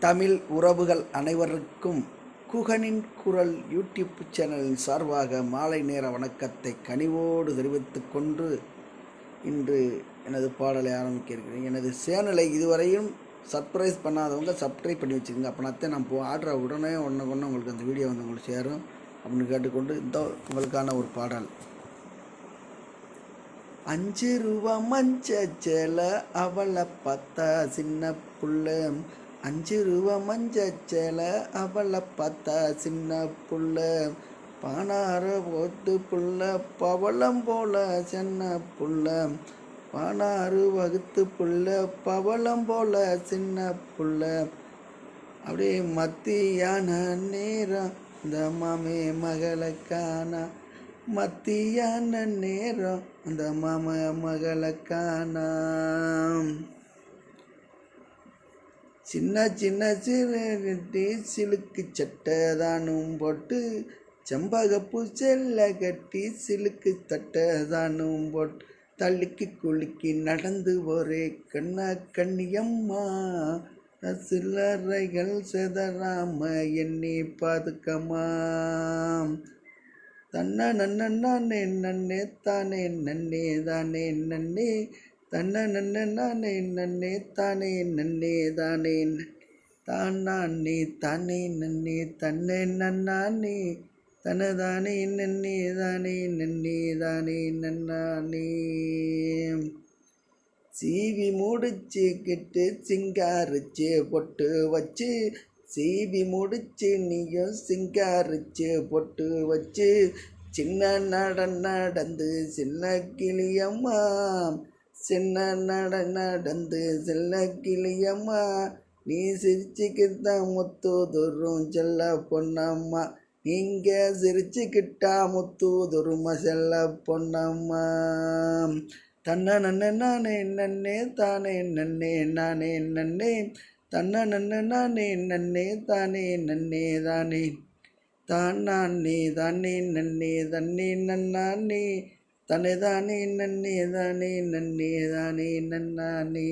தமிழ் உறவுகள் அனைவருக்கும் குகனின் குரல் யூடியூப் சேனலின் சார்பாக மாலை நேர வணக்கத்தை கனிவோடு தெரிவித்துக் கொண்டு இன்று எனது பாடலை ஆரம்பிக்க இருக்கிறேன். எனது சேனலை இதுவரையும் சப்ஸ்கிரைப் பண்ணாதவங்க சப்ஸ்கிரைப் பண்ணி வச்சுக்கோங்க. அப்படின்னாத்தான் நான் ஆடுற உடனே ஒன்று உங்களுக்கு அந்த வீடியோ வந்து உங்களுக்கு சேரும் அப்படின்னு கேட்டுக்கொண்டு இந்த உங்களுக்கான ஒரு பாடல். 5 ரூபா மஞ்ச சேலை அவளை பார்த்தா சின்ன புள்ள, 5 ரூபா மஞ்ச சேலை அவளை பார்த்தா சின்ன புள்ள, பானார போட்டு புள்ள பவளம் போல சின்ன புள்ள, பானாறு வகுத்து புள்ள பவளம் போல சின்ன புள்ள. அப்படியே மத்தியான நேரம் இந்த மாமே மகளை காணா, மத்தியான நேரம் அந்த மாம மகளை காணாம். சின்ன சின்ன சிறுட்டி சிலுக்கு சட்டை தானும் போட்டு, செம்பகப்பூ செல்ல கட்டி சிலுக்கு தட்டை தானும் போட்டு, தள்ளிக்கு குலுக்கி நடந்து ஒரே கண்ணா கண்ணியம்மா, சில்லறைகள் செதறாம எண்ணி பாதுக்கம்மா. தன்ன நன்னே நன்னே தானே நன்னே தானே நன்னே, தன்ன நன்னே நன்னே தானே நன்னே தானே தானே தானே நன்னே தன்னே நன்னானே தனதானே நன்னே தானே நன்னே தானே நன்னானே. சீவி முடிச்சு கிட்டு சிங்காரிச்சு பொட்டு வச்சு, சீவி முடிச்சு நீயும் சிங்காரிச்சு பொட்டு வச்சு, சின்ன நடந்து சின்ன கிளியம்மா, சின்ன நடந்து சின்ன கிளியம்மா, நீ சிரிச்சுக்கிட்டா முத்துதுரும் செல்ல பொன்னம்மா, நீங்க சிரிச்சுக்கிட்டா முத்துதுருமா செல்ல பொன்னம்மா. தன்ன நன்னே நன்னே தானே நன்னே நானே நன்னே, தன்ன நன்னே நன்னே தானே நன்னே தானே தானே தானே நன்னே தன்னே நன்னானே தனே தானே நன்னே தானே நன்னே தானே நன்னானே.